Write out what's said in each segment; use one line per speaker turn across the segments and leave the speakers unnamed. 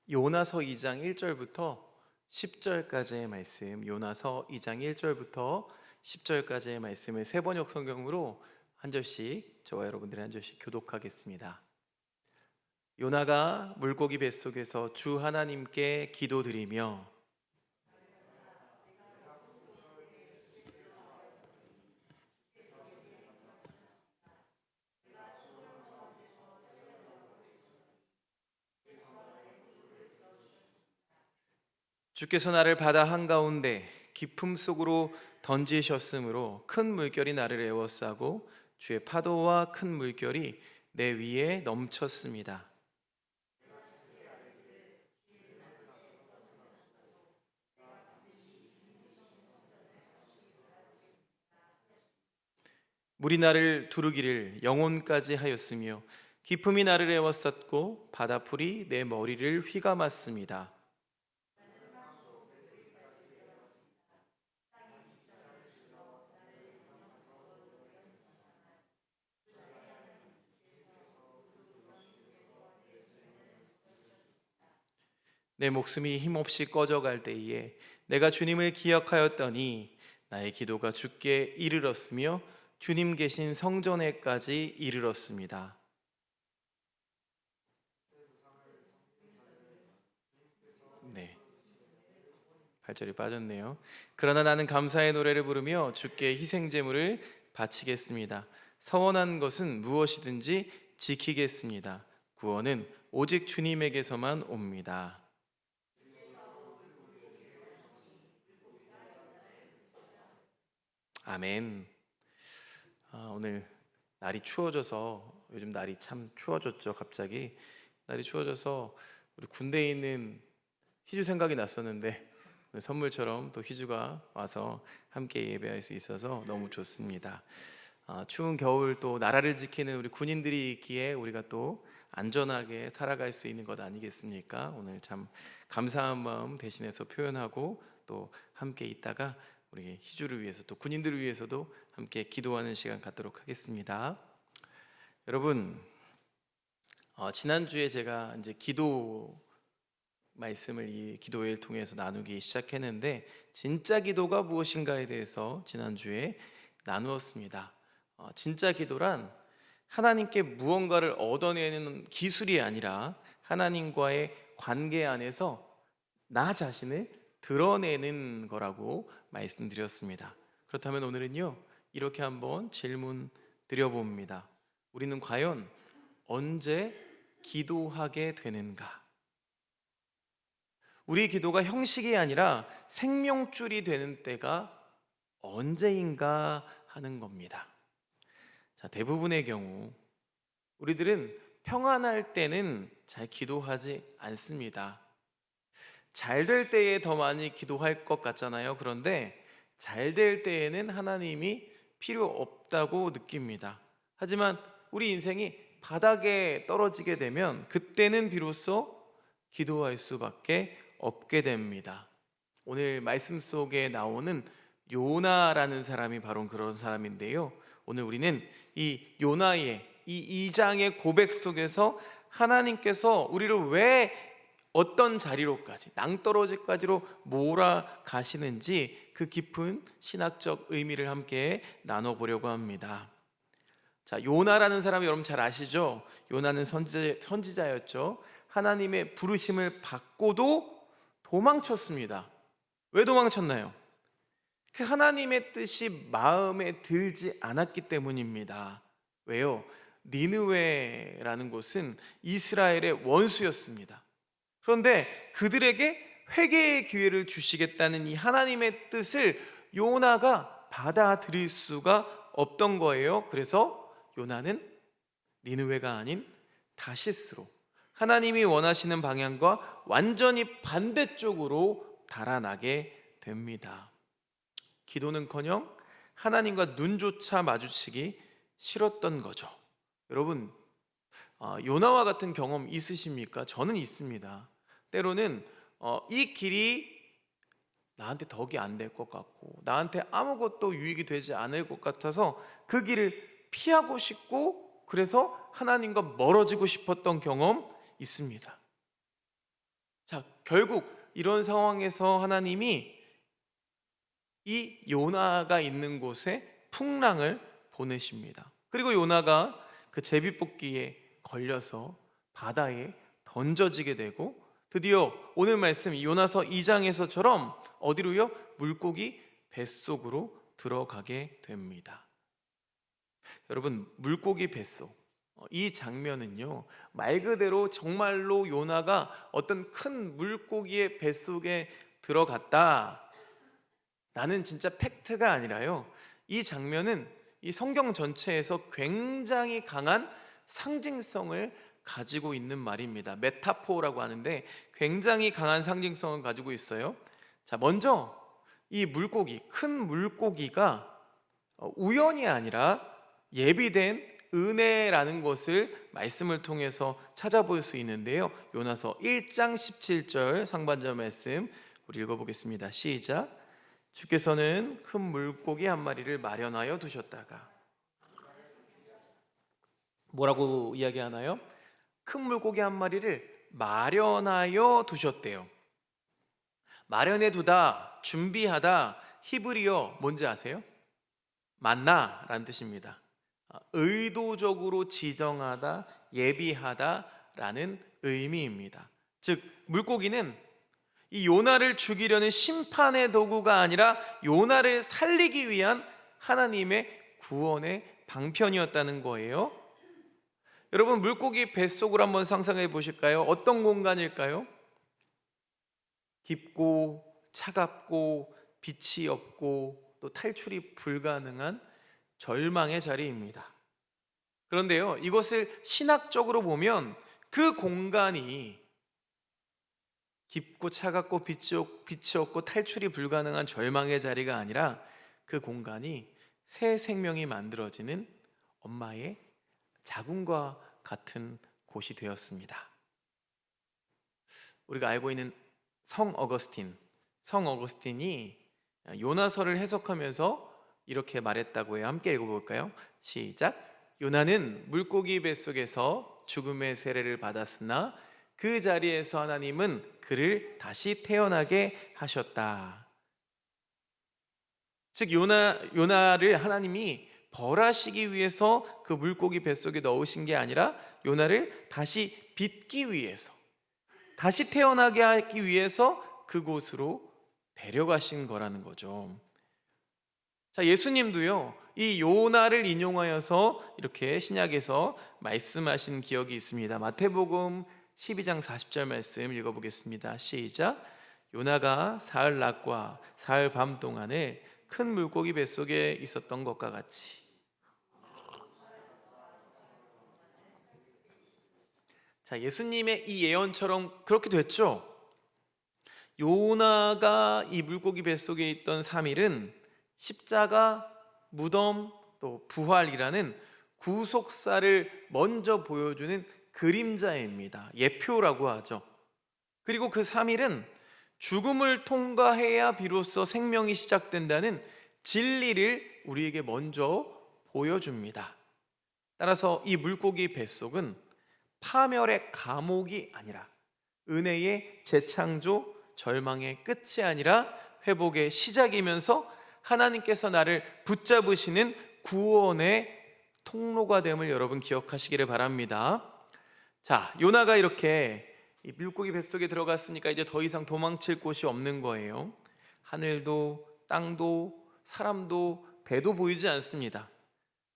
요나서 2장 1절부터 10절까지의 말씀, 요나서 2장 1절부터 10절까지의 말씀을 세번역 성경으로 한 절씩, 저와 여러분들이 한 절씩 교독하겠습니다. 요나가 물고기 뱃속에서 주 하나님께 기도드리며 주께서 나를 바다 한가운데 깊음 속으로 던지셨으므로 큰 물결이 나를 에워싸고 주의 파도와 큰 물결이 내 위에 넘쳤습니다. 물이 나를 두르기를 영혼까지 하였으며 깊음이 나를 에워쌌고 바다풀이 내 머리를 휘감았습니다. 내 목숨이 힘없이 꺼져갈 때에 내가 주님을 기억하였더니 나의 기도가 주께 이르렀으며 주님 계신 성전에까지 이르렀습니다. 네, 8절이 빠졌네요. 그러나 나는 감사의 노래를 부르며 주께 희생 제물을 바치겠습니다. 서원한 것은 무엇이든지 지키겠습니다. 구원은 오직 주님에게서만 옵니다. 아멘. 오늘 날이 추워져서, 요즘 날이 참 추워졌죠. 갑자기 날이 추워져서 우리 군대에 있는 희주 생각이 났었는데 오늘 선물처럼 또 희주가 와서 함께 예배할 수 있어서 너무 좋습니다. 추운 겨울 또 나라를 지키는 우리 군인들이 있기에 우리가 또 안전하게 살아갈 수 있는 것 아니겠습니까? 오늘 참 감사한 마음 대신해서 표현하고 또 함께 있다가 우리 희주를 위해서 또 군인들을 위해서도 함께 기도하는 시간 갖도록 하겠습니다. 여러분, 지난주에 제가 이제 기도 말씀을 이 기도회를 통해서 나누기 시작했는데 진짜 기도가 무엇인가에 대해서 지난주에 나누었습니다. 진짜 기도란 하나님께 무언가를 얻어내는 기술이 아니라 하나님과의 관계 안에서 나 자신을 드러내는 거라고 말씀드렸습니다. 그렇다면 오늘은요, 이렇게 한번 질문 드려봅니다. 우리는 과연 언제 기도하게 되는가? 우리 기도가 형식이 아니라 생명줄이 되는 때가 언제인가 하는 겁니다. 자, 대부분의 경우 우리들은 평안할 때는 잘 기도하지 않습니다. 잘 될 때에 더 많이 기도할 것 같잖아요. 그런데 잘 될 때에는 하나님이 필요 없다고 느낍니다. 하지만 우리 인생이 바닥에 떨어지게 되면 그때는 비로소 기도할 수밖에 없게 됩니다. 오늘 말씀 속에 나오는 요나라는 사람이 바로 그런 사람인데요. 오늘 우리는 이 요나의 이 2장의 고백 속에서 하나님께서 우리를 왜 어떤 자리로까지 낭떠러지까지로 몰아가시는지 그 깊은 신학적 의미를 함께 나눠보려고 합니다. 자, 요나라는 사람 여러분 잘 아시죠? 요나는 선지자였죠. 하나님의 부르심을 받고도 도망쳤습니다. 왜 도망쳤나요? 그 하나님의 뜻이 마음에 들지 않았기 때문입니다. 왜요? 니느웨라는 곳은 이스라엘의 원수였습니다. 그런데 그들에게 회개의 기회를 주시겠다는 이 하나님의 뜻을 요나가 받아들일 수가 없던 거예요. 그래서 요나는 니느웨가 아닌 다시스로 하나님이 원하시는 방향과 완전히 반대쪽으로 달아나게 됩니다. 기도는커녕 하나님과 눈조차 마주치기 싫었던 거죠. 여러분, 요나와 같은 경험 있으십니까? 저는 있습니다. 때로는 이 길이 나한테 덕이 안 될 것 같고 나한테 아무것도 유익이 되지 않을 것 같아서 그 길을 피하고 싶고 그래서 하나님과 멀어지고 싶었던 경험 있습니다. 자, 결국 이런 상황에서 하나님이 이 요나가 있는 곳에 풍랑을 보내십니다. 그리고 요나가 그 제비뽑기에 걸려서 바다에 던져지게 되고, 드디어 오늘 말씀 요나서 2장에서처럼 어디로요? 물고기 뱃속으로 들어가게 됩니다. 여러분, 물고기 뱃속, 이 장면은요, 말 그대로 정말로 요나가 어떤 큰 물고기의 뱃속에 들어갔다 라는 진짜 팩트가 아니라요, 이 장면은 이 성경 전체에서 굉장히 강한 상징성을 가지고 있는 말입니다. 메타포라고 하는데 굉장히 강한 상징성을 가지고 있어요. 자, 먼저 이 물고기, 큰 물고기가 우연이 아니라 예비된 은혜라는 것을 말씀을 통해서 찾아볼 수 있는데요, 요나서 1장 17절 상반절 말씀 우리 읽어보겠습니다. 시작. 주께서는 큰 물고기 한 마리를 마련하여 두셨다가, 뭐라고 이야기하나요? 큰 물고기 한 마리를 마련하여 두셨대요. 마련해 두다, 준비하다, 히브리어 뭔지 아세요? 만나라는 뜻입니다. 의도적으로 지정하다, 예비하다라는 의미입니다. 즉, 물고기는 이 요나를 죽이려는 심판의 도구가 아니라 요나를 살리기 위한 하나님의 구원의 방편이었다는 거예요. 여러분, 물고기 뱃속을 한번 상상해 보실까요? 어떤 공간일까요? 깊고 차갑고 빛이 없고 또 탈출이 불가능한 절망의 자리입니다. 그런데요, 이것을 신학적으로 보면 그 공간이 깊고 차갑고 빛이 없고 탈출이 불가능한 절망의 자리가 아니라 그 공간이 새 생명이 만들어지는 엄마의 자궁과 같은 곳이 되었습니다. 우리가 알고 있는 성 어거스틴이 요나서를 해석하면서 이렇게 말했다고 해요. 함께 읽어볼까요? 시작. 요나는 물고기 뱃속에서 죽음의 세례를 받았으나 그 자리에서 하나님은 그를 다시 태어나게 하셨다. 즉, 요나를 하나님이 벌하시기 위해서 그 물고기 뱃속에 넣으신 게 아니라 요나를 다시 빚기 위해서, 다시 태어나게 하기 위해서 그곳으로 데려가신 거라는 거죠. 자, 예수님도요, 이 요나를 인용하여서 이렇게 신약에서 말씀하신 기억이 있습니다. 마태복음 12장 40절 말씀 읽어보겠습니다. 시작. 요나가 사흘 낮과 사흘 밤 동안에 큰 물고기 뱃속에 있었던 것과 같이. 자, 예수님의 이 예언처럼 그렇게 됐죠. 요나가 이 물고기 뱃속에 있던 3일은 십자가, 무덤, 또 부활이라는 구속사를 먼저 보여주는 그림자입니다. 예표라고 하죠. 그리고 그 3일은 죽음을 통과해야 비로소 생명이 시작된다는 진리를 우리에게 먼저 보여줍니다. 따라서 이 물고기 뱃속은 파멸의 감옥이 아니라 은혜의 재창조, 절망의 끝이 아니라 회복의 시작이면서 하나님께서 나를 붙잡으시는 구원의 통로가 됨을 여러분 기억하시기를 바랍니다. 자, 요나가 이렇게 이 물고기 뱃속에 들어갔으니까 이제 더 이상 도망칠 곳이 없는 거예요. 하늘도 땅도 사람도 배도 보이지 않습니다.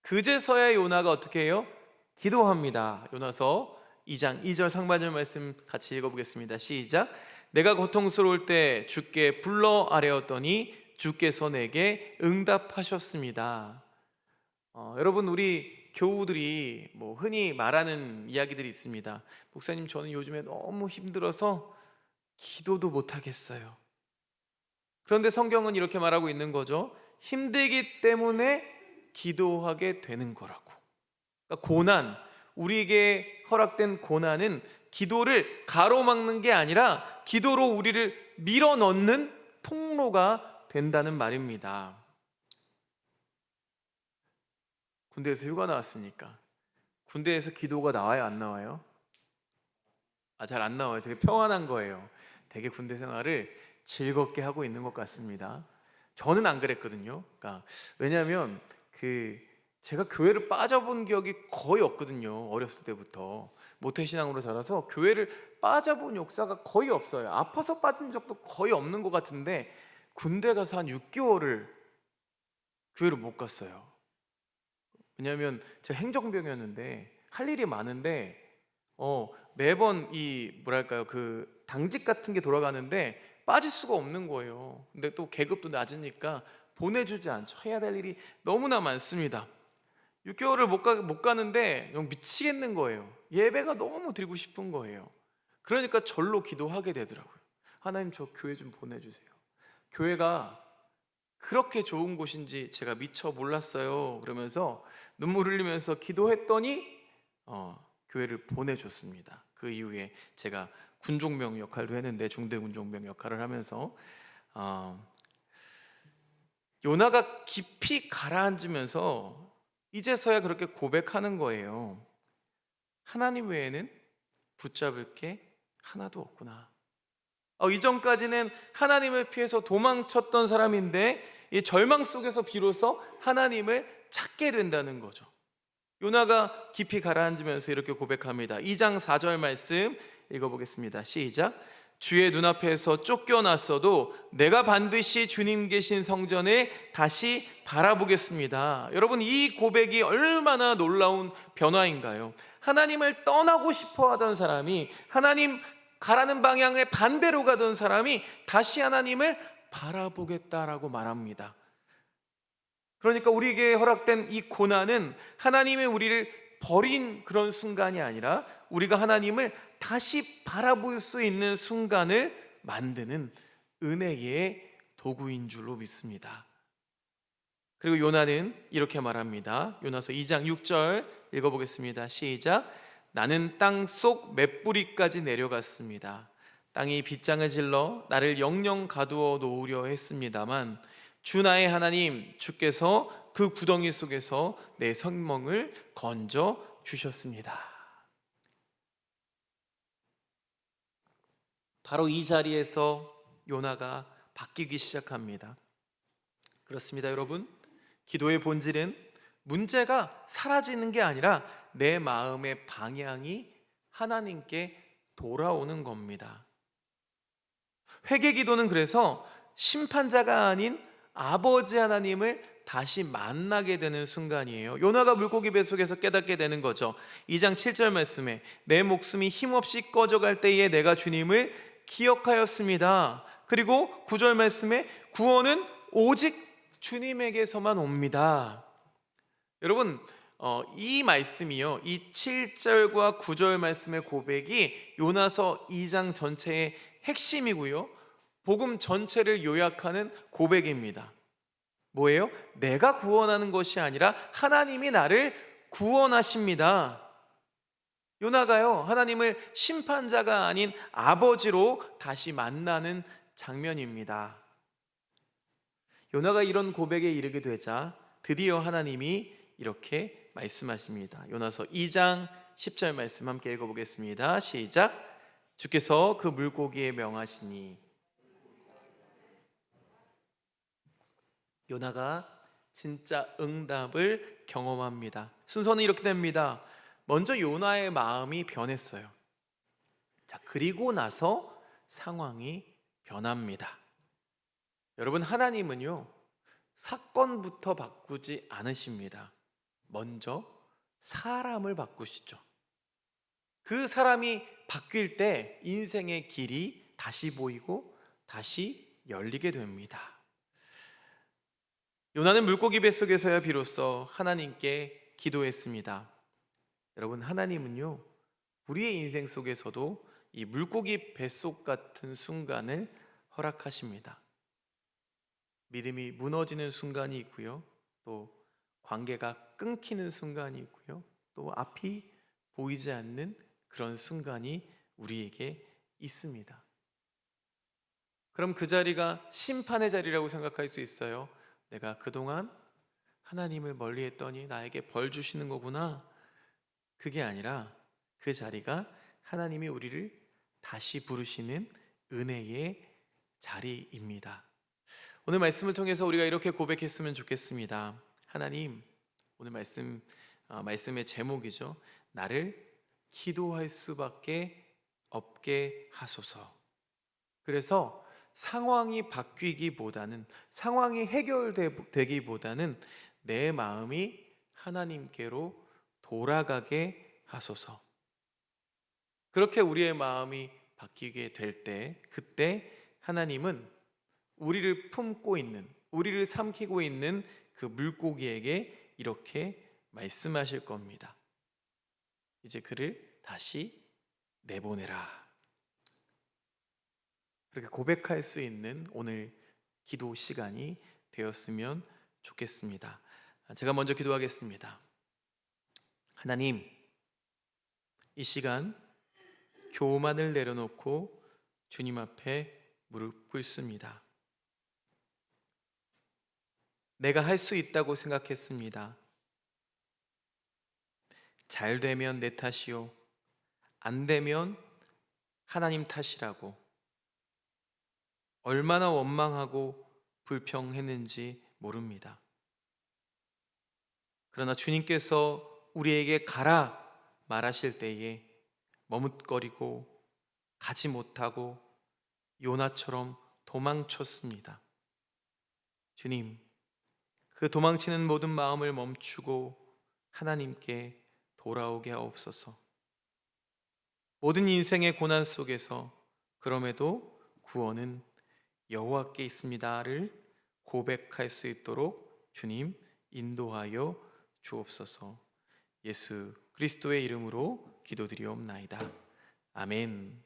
그제서야 요나가 어떻게 해요? 기도합니다. 요나서 2장 2절 상반절 말씀 같이 읽어보겠습니다. 시작. 내가 고통스러울 때 주께 불러 아뢰었더니 주께서 내게 응답하셨습니다. 여러분, 우리 교우들이 뭐 흔히 말하는 이야기들이 있습니다. 목사님, 저는 요즘에 너무 힘들어서 기도도 못하겠어요. 그런데 성경은 이렇게 말하고 있는 거죠. 힘들기 때문에 기도하게 되는 거라고. 그러니까 고난, 우리에게 허락된 고난은 기도를 가로막는 게 아니라 기도로 우리를 밀어넣는 통로가 된다는 말입니다. 군대에서 휴가 나왔으니까 군대에서 기도가 나와요, 안 나와요? 잘 안 나와요. 되게 평안한 거예요. 되게 군대 생활을 즐겁게 하고 있는 것 같습니다. 저는 안 그랬거든요. 그러니까 왜냐하면 제가 교회를 빠져본 기억이 거의 없거든요. 어렸을 때부터 모태신앙으로 자라서 교회를 빠져본 역사가 거의 없어요. 아파서 빠진 적도 거의 없는 것 같은데 군대 가서 한 6개월을 교회를 못 갔어요. 왜냐하면 제가 행정병이었는데 할 일이 많은데 매번 그 당직 같은 게 돌아가는데 빠질 수가 없는 거예요. 근데 또 계급도 낮으니까 보내주지 않죠. 해야 될 일이 너무나 많습니다. 6개월을 못 가는데 미치겠는 거예요. 예배가 너무 드리고 싶은 거예요. 그러니까 절로 기도하게 되더라고요. 하나님, 저 교회 좀 보내주세요. 교회가 그렇게 좋은 곳인지 제가 미처 몰랐어요. 그러면서 눈물 흘리면서 기도했더니 교회를 보내줬습니다. 그 이후에 제가 군종병 역할도 했는데, 중대 군종병 역할을 하면서 요나가 깊이 가라앉으면서 이제서야 그렇게 고백하는 거예요. 하나님 외에는 붙잡을 게 하나도 없구나. 이전까지는 하나님을 피해서 도망쳤던 사람인데 이 절망 속에서 비로소 하나님을 찾게 된다는 거죠. 요나가 깊이 가라앉으면서 이렇게 고백합니다. 2장 4절 말씀 읽어보겠습니다. 시작. 주의 눈앞에서 쫓겨났어도 내가 반드시 주님 계신 성전에 다시 바라보겠습니다. 여러분, 이 고백이 얼마나 놀라운 변화인가요? 하나님을 떠나고 싶어 하던 사람이, 하나님 가라는 방향에 반대로 가던 사람이 다시 하나님을 바라보겠다라고 말합니다. 그러니까 우리에게 허락된 이 고난은 하나님의 우리를 버린 그런 순간이 아니라 우리가 하나님을 다시 바라볼 수 있는 순간을 만드는 은혜의 도구인 줄로 믿습니다. 그리고 요나는 이렇게 말합니다. 요나서 2장 6절 읽어보겠습니다. 시작. 나는 땅 속 맷뿌리까지 내려갔습니다. 땅이 빗장을 질러 나를 영영 가두어 놓으려 했습니다만 주 나의 하나님, 주께서 그 구덩이 속에서 내 생명을 건져 주셨습니다. 바로 이 자리에서 요나가 바뀌기 시작합니다. 그렇습니다, 여러분. 기도의 본질은 문제가 사라지는 게 아니라 내 마음의 방향이 하나님께 돌아오는 겁니다. 회개 기도는 그래서 심판자가 아닌 아버지 하나님을 다시 만나게 되는 순간이에요. 요나가 물고기 뱃속에서 깨닫게 되는 거죠. 2장 7절 말씀에 내 목숨이 힘없이 꺼져갈 때에 내가 주님을 기억하였습니다. 그리고 9절 말씀에 구원은 오직 주님에게서만 옵니다. 여러분, 이 말씀이요, 이 7절과 9절 말씀의 고백이 요나서 2장 전체의 핵심이고요, 복음 전체를 요약하는 고백입니다. 뭐예요? 내가 구원하는 것이 아니라 하나님이 나를 구원하십니다. 요나가요, 하나님을 심판자가 아닌 아버지로 다시 만나는 장면입니다. 요나가 이런 고백에 이르게 되자 드디어 하나님이 이렇게 말씀하십니다. 요나서 2장 10절 말씀 함께 읽어보겠습니다. 시작. 주께서 그 물고기에 명하시니. 요나가 진짜 응답을 경험합니다. 순서는 이렇게 됩니다. 먼저 요나의 마음이 변했어요. 그리고 나서 상황이 변합니다. 여러분, 하나님은요, 사건부터 바꾸지 않으십니다. 먼저 사람을 바꾸시죠. 그 사람이 바뀔 때 인생의 길이 다시 보이고 다시 열리게 됩니다. 요나는 물고기 뱃속에서야 비로소 하나님께 기도했습니다. 여러분, 하나님은요, 우리의 인생 속에서도 이 물고기 뱃속 같은 순간을 허락하십니다. 믿음이 무너지는 순간이 있고요, 또 관계가 끊기는 순간이 있고요, 또 앞이 보이지 않는 그런 순간이 우리에게 있습니다. 그럼 그 자리가 심판의 자리라고 생각할 수 있어요. 내가 그동안 하나님을 멀리 했더니 나에게 벌 주시는 거구나. 그게 아니라 그 자리가 하나님이 우리를 다시 부르시는 은혜의 자리입니다. 오늘 말씀을 통해서 우리가 이렇게 고백했으면 좋겠습니다. 하나님, 오늘 말씀의 제목이죠. 나를 기도할 수밖에 없게 하소서. 그래서 상황이 바뀌기보다는, 상황이 해결되기보다는 내 마음이 하나님께로 돌아가게 하소서. 그렇게 우리의 마음이 바뀌게 될 때, 그때 하나님은 우리를 품고 있는, 우리를 삼키고 있는 그 물고기에게 이렇게 말씀하실 겁니다. 이제 그를 다시 내보내라. 그렇게 고백할 수 있는 오늘 기도 시간이 되었으면 좋겠습니다. 제가 먼저 기도하겠습니다. 하나님, 이 시간 교만을 내려놓고 주님 앞에 무릎 꿇습니다. 내가 할 수 있다고 생각했습니다. 잘 되면 내 탓이요, 안 되면 하나님 탓이라고 얼마나 원망하고 불평했는지 모릅니다. 그러나 주님께서 우리에게 가라 말하실 때에 머뭇거리고 가지 못하고 요나처럼 도망쳤습니다. 주님, 그 도망치는 모든 마음을 멈추고 하나님께 돌아오게 하옵소서. 모든 인생의 고난 속에서 그럼에도 구원은 여호와께 있습니다를 고백할 수 있도록 주님 인도하여 주옵소서. 예수 그리스도의 이름으로 기도드리옵나이다. 아멘.